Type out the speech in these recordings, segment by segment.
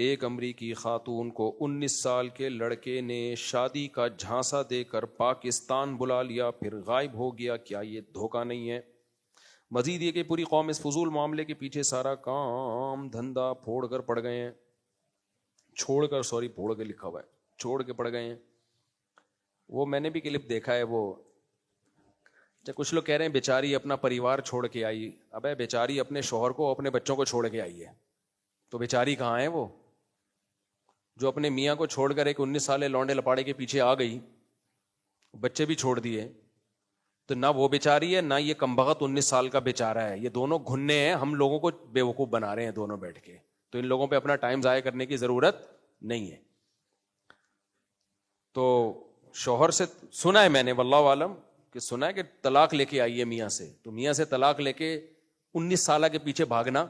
ایک امریکی خاتون کو 19 سال کے لڑکے نے شادی کا جھانسا دے کر پاکستان بلا لیا پھر غائب ہو گیا. کیا یہ دھوکہ نہیں ہے؟ مزید یہ کہ پوری قوم اس فضول معاملے کے پیچھے سارا کام دھندا چھوڑ کر پڑ گئے ہیں. وہ میں نے بھی کلپ دیکھا ہے. وہ کچھ لوگ کہہ رہے ہیں بیچاری اپنا پریوار چھوڑ کے آئی. ابے بیچاری اپنے شوہر کو اپنے بچوں کو چھوڑ کے آئی ہے, تو بیچاری کہاں ہے وہ جو اپنے میاں کو چھوڑ کر ایک 19 سالے لونڈے لپاڑے کے پیچھے آ گئی, بچے بھی چھوڑ دیے. تو نہ وہ بیچاری ہے نہ یہ کمبخت 19 سال کا بیچارہ ہے. یہ دونوں گھننے ہیں, ہم لوگوں کو بیوقوف بنا رہے ہیں دونوں بیٹھ کے. تو ان لوگوں پہ اپنا ٹائم ضائع کرنے کی ضرورت نہیں ہے. تو شوہر سے سنا ہے میں نے, واللہ عالم, کہ سنا ہے کہ طلاق لے کے آئی ہے میاں سے. تو میاں سے طلاق لے کے 19 سالہ کے پیچھے بھاگنا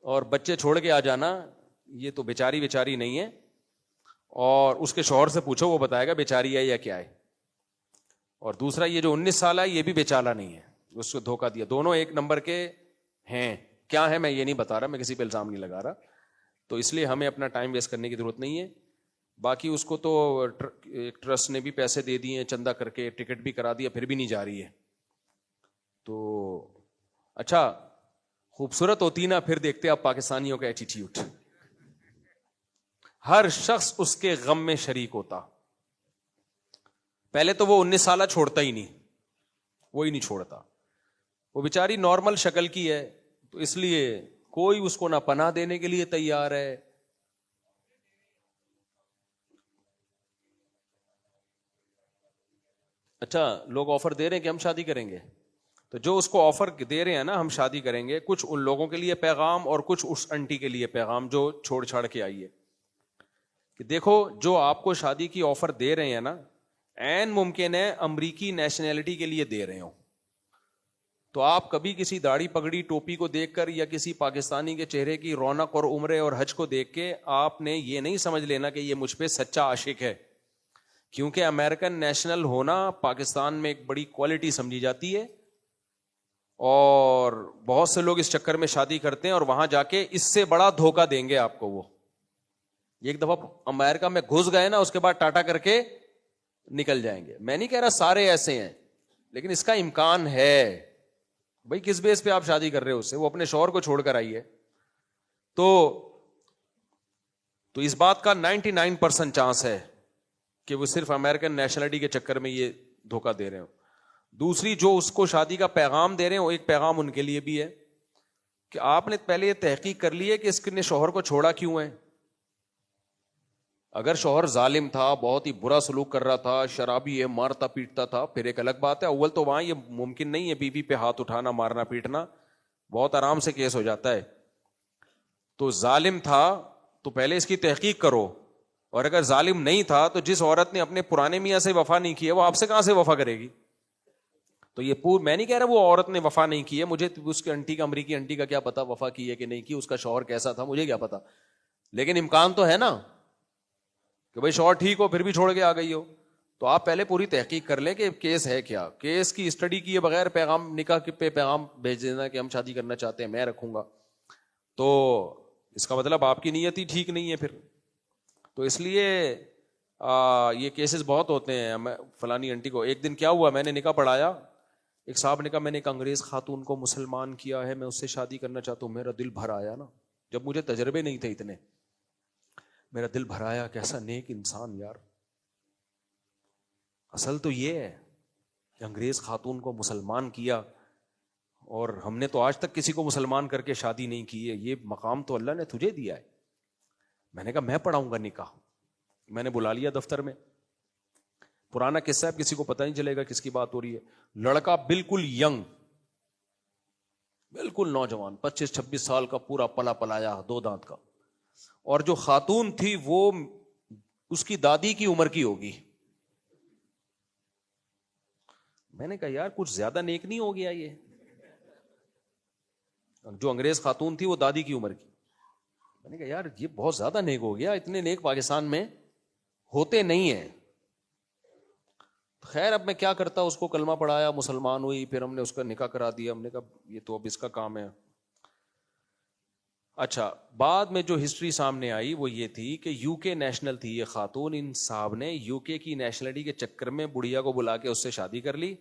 اور بچے چھوڑ کے آ جانا, یہ تو بیچاری نہیں ہے. اور اس کے شوہر سے پوچھو, وہ بتائے گا بیچاری ہے یا کیا ہے. اور دوسرا یہ جو 19 سالہ ہے یہ بھی بیچارہ نہیں ہے, اس کو دھوکہ دیا. دونوں ایک نمبر کے ہیں. کیا ہے میں یہ نہیں بتا رہا, میں کسی پہ الزام نہیں لگا رہا. تو اس لیے ہمیں اپنا ٹائم ویسٹ کرنے کی ضرورت نہیں ہے. باقی اس کو تو ایک ٹرسٹ نے بھی پیسے دے دیے ہیں چندہ کر کے, ٹکٹ بھی کرا دیا, پھر بھی نہیں جا رہی ہے. تو اچھا خوبصورت ہوتی نا, پھر دیکھتے آپ پاکستانیوں کا ایٹیٹیوڈ. ہر شخص اس کے غم میں شریک ہوتا. پہلے تو وہ 19 سالہ چھوڑتا ہی نہیں, وہی نہیں چھوڑتا. وہ بیچاری نارمل شکل کی ہے, تو اس لیے کوئی اس کو نہ پناہ دینے کے لیے تیار ہے. اچھا لوگ آفر دے رہے ہیں کہ ہم شادی کریں گے, تو جو اس کو آفر دے رہے ہیں نا ہم شادی کریں گے, کچھ ان لوگوں کے لیے پیغام اور کچھ اس انٹی کے لیے پیغام جو چھوڑ چھاڑ کے آئی ہے, کہ دیکھو جو آپ کو شادی کی آفر دے رہے ہیں نا, عین ممکن ہے امریکی نیشنلٹی کے لیے دے رہے ہوں. تو آپ کبھی کسی داڑھی پگڑی ٹوپی کو دیکھ کر یا کسی پاکستانی کے چہرے کی رونق اور عمرے اور حج کو دیکھ کے آپ نے یہ نہیں سمجھ لینا کہ یہ مجھ پہ سچا عاشق ہے. کیونکہ امریکن نیشنل ہونا پاکستان میں ایک بڑی کوالٹی سمجھی جاتی ہے, اور بہت سے لوگ اس چکر میں شادی کرتے ہیں اور وہاں جا کے اس سے بڑا دھوکہ دیں گے آپ کو. وہ ایک دفعہ امریکہ میں گھس گئے نا, اس کے بعد ٹاٹا کر کے نکل جائیں گے. میں نہیں کہہ رہا سارے ایسے ہیں, لیکن اس کا امکان ہے. بھائی کس بیس پہ آپ شادی کر رہے ہو اس سے؟ وہ اپنے شوہر کو چھوڑ کر آئی ہے. تو اس بات کا 99% چانس ہے کہ وہ صرف امریکن نیشنلٹی کے چکر میں یہ دھوکہ دے رہے ہوں. دوسری جو اس کو شادی کا پیغام دے رہے ہیں, وہ ایک پیغام ان کے لیے بھی ہے کہ آپ نے پہلے یہ تحقیق کر لی ہے کہ اس نے شوہر کو چھوڑا کیوں ہے. اگر شوہر ظالم تھا, بہت ہی برا سلوک کر رہا تھا, شرابی ہے, مارتا پیٹتا تھا, پھر ایک الگ بات ہے. اول تو وہاں یہ ممکن نہیں ہے بیوی پہ ہاتھ اٹھانا, مارنا پیٹنا, بہت آرام سے کیس ہو جاتا ہے. تو ظالم تھا تو پہلے اس کی تحقیق کرو, اور اگر ظالم نہیں تھا تو جس عورت نے اپنے پرانے میاں سے وفا نہیں کی ہے وہ آپ سے کہاں سے وفا کرے گی. تو یہ میں نہیں کہہ رہا وہ عورت نے وفا نہیں کی ہے, مجھے اس کے انٹی کا, امریکی انٹی کا کیا پتا وفا کی ہے کہ نہیں کی, اس کا شوہر کیسا تھا مجھے کیا پتا. لیکن امکان تو ہے نا کہ بھائی شوہر ٹھیک ہو پھر بھی چھوڑ کے آ گئی ہو. تو آپ پہلے پوری تحقیق کر لیں کہ کیس ہے کیا. کیس کی اسٹڈی کیے بغیر پیغام, نکاح پہ پیغام بھیج دینا کہ ہم شادی کرنا چاہتے ہیں, میں رکھوں گا, تو اس کا مطلب آپ کی نیت ہی ٹھیک نہیں ہے پھر. تو اس لیے یہ کیسز بہت ہوتے ہیں. فلانی انٹی کو ایک دن کیا ہوا, میں نے نکاح پڑھایا, ایک صاحب نے کہا میں نے ایک انگریز خاتون کو مسلمان کیا ہے, میں اس سے شادی کرنا چاہتا ہوں. میرا دل بھر آیا نا, جب مجھے تجربے نہیں تھے اتنے, میرا دل بھر آیا, کیسا نیک انسان یار. اصل تو یہ ہے کہ انگریز خاتون کو مسلمان کیا, اور ہم نے تو آج تک کسی کو مسلمان کر کے شادی نہیں کی ہے. یہ مقام تو اللہ نے تجھے دیا ہے. میں نے کہا میں پڑھاؤں گا نکاح. میں نے بلا لیا دفتر میں, پرانا قصہ ہے, کسی کو پتہ نہیں چلے گا کس کی بات ہو رہی ہے. لڑکا بالکل ینگ, بالکل نوجوان, 25-26 سال کا, پورا پلا پلایا, 2 دانت کا, اور جو خاتون تھی وہ اس کی دادی کی عمر کی ہوگی. میں نے کہا یار کچھ زیادہ نیک نہیں ہو گیا یہ. جو انگریز خاتون تھی وہ دادی کی عمر کی. میں نے کہا یار یہ بہت زیادہ نیک ہو گیا, اتنے نیک پاکستان میں ہوتے نہیں ہیں. خیر اب میں کیا کرتا, اس کو کلمہ پڑھایا, مسلمان ہوئی, پھر ہم نے اس کا نکاح کرا دیا. ہم نے کہا یہ تو اب اس کا کام ہے. اچھا، بعد میں جو ہسٹری سامنے آئی وہ یہ تھی کہ یو کے نیشنل تھی یہ خاتون، ان صاحب نے یو کے کی نیشنلٹی کے چکر میں بڑھیا کو بلا کے اس سے شادی کر لی،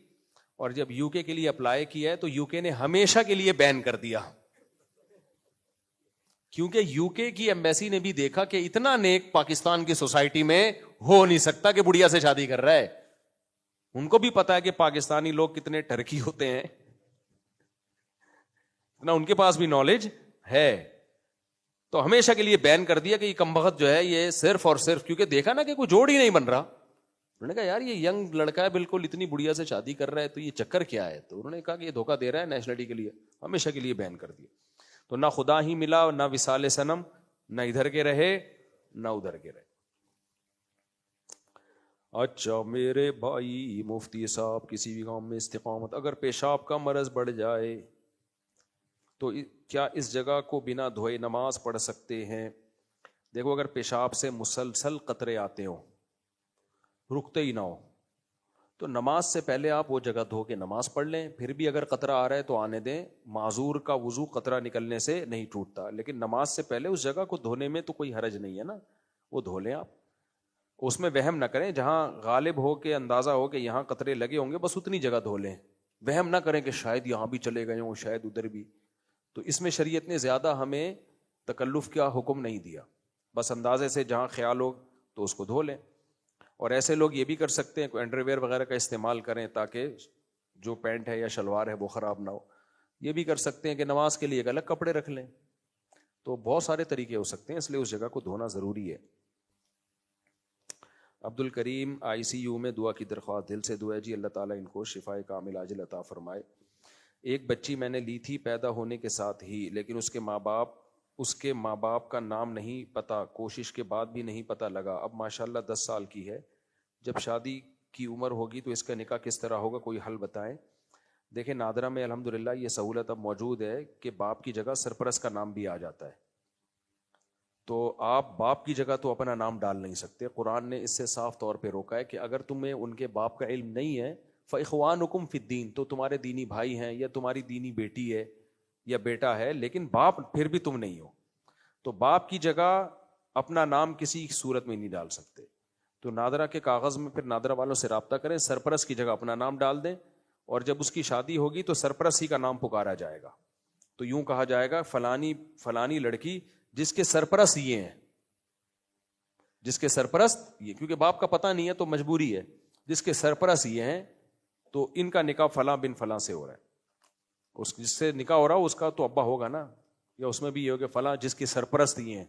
اور جب یو کے لیے اپلائی کیا ہے تو یو کے نے ہمیشہ کے لیے بین کر دیا، کیونکہ یو کے کی ایمبیسی نے بھی دیکھا کہ اتنا نیک پاکستان کی سوسائٹی میں ہو نہیں سکتا کہ بڑھیا سے شادی کر رہا ہے. ان کو بھی پتا ہے کہ پاکستانی لوگ کتنے ٹرکی ہوتے ہیں، اتنا ان کے پاس بھی نالج ہے، تو ہمیشہ کے لیے بین کر دیا کہ یہ کمبخت جو ہے یہ صرف اور صرف، کیونکہ دیکھا نا کہ کوئی جوڑ ہی نہیں بن رہا. انہوں نے کہا یار یہ ینگ لڑکا ہے بالکل، اتنی بڑھیا سے شادی کر رہا ہے، تو یہ چکر کیا ہے؟ تو انہوں نے کہا کہ یہ دھوکہ دے رہا ہے نیشنلٹی کے لیے، ہمیشہ کے لیے بین کر دیا. تو نہ خدا ہی ملا، نہ وصال صنم، نہ ادھر کے رہے نہ ادھر کے رہے. اچھا میرے بھائی مفتی صاحب، کسی بھی کام میں استقامت، اگر پیشاب کا مرض بڑھ جائے تو کیا اس جگہ کو بنا دھوئے نماز پڑھ سکتے ہیں؟ دیکھو اگر پیشاب سے مسلسل قطرے آتے ہوں، رکتے ہی نہ ہو، تو نماز سے پہلے آپ وہ جگہ دھو کے نماز پڑھ لیں. پھر بھی اگر قطرہ آ رہا ہے تو آنے دیں، معذور کا وضو قطرہ نکلنے سے نہیں ٹوٹتا، لیکن نماز سے پہلے اس جگہ کو دھونے میں تو کوئی حرج نہیں ہے نا، وہ دھو لیں آپ. اس میں وہم نہ کریں، جہاں غالب ہو کے اندازہ ہو کہ یہاں قطرے لگے ہوں گے بس اتنی جگہ دھو لیں. وہم نہ کریں کہ شاید یہاں بھی چلے گئے ہوں، شاید ادھر بھی. تو اس میں شریعت نے زیادہ ہمیں تکلف کا حکم نہیں دیا، بس اندازے سے جہاں خیال ہو تو اس کو دھو لیں. اور ایسے لوگ یہ بھی کر سکتے ہیں کوئی انڈر ویئر وغیرہ کا استعمال کریں تاکہ جو پینٹ ہے یا شلوار ہے وہ خراب نہ ہو. یہ بھی کر سکتے ہیں کہ نماز کے لیے ایک الگ کپڑے رکھ لیں. تو بہت سارے طریقے ہو سکتے ہیں، اس لیے اس جگہ کو دھونا ضروری ہے. عبد الکریم آئی سی یو میں دعا کی درخواست، دل سے دعا ہے جی اللہ تعالیٰ ان کو شفاء کامل عاجل عطا فرمائے. ایک بچی میں نے لی تھی پیدا ہونے کے ساتھ ہی، لیکن اس کے ماں باپ کا نام نہیں پتا، کوشش کے بعد بھی نہیں پتا لگا. اب ماشاءاللہ 10 سال کی ہے، جب شادی کی عمر ہوگی تو اس کا نکاح کس طرح ہوگا، کوئی حل بتائیں. دیکھیں نادرہ میں الحمدللہ یہ سہولت اب موجود ہے کہ باپ کی جگہ سرپرست کا نام بھی آ جاتا ہے. تو آپ باپ کی جگہ تو اپنا نام ڈال نہیں سکتے. قرآن نے اس سے صاف طور پہ روکا ہے کہ اگر تمہیں ان کے باپ کا علم نہیں ہے فَإِخْوَانُكُمْ فِي الدِّينِ، تو تمہارے دینی بھائی ہیں یا تمہاری دینی بیٹی ہے یا بیٹا ہے، لیکن باپ پھر بھی تم نہیں ہو. تو باپ کی جگہ اپنا نام کسی صورت میں نہیں ڈال سکتے. تو نادرہ کے کاغذ میں پھر نادرہ والوں سے رابطہ کریں، سرپرست کی جگہ اپنا نام ڈال دیں، اور جب اس کی شادی ہوگی تو سرپرست ہی کا نام پکارا جائے گا. تو یوں کہا جائے گا فلانی لڑکی جس کے سرپرست یہ ہیں، جس کے سرپرست یہ، کیونکہ باپ کا پتہ نہیں ہے تو مجبوری ہے، جس کے سرپرست یہ ہیں تو ان کا نکاح فلاں بن فلاں سے ہو رہا ہے. اس جس سے نکاح ہو رہا ہو اس کا تو ابا ہوگا نا، یا اس میں بھی یہ ہو کہ فلاں جس کے سرپرست یہ ہیں.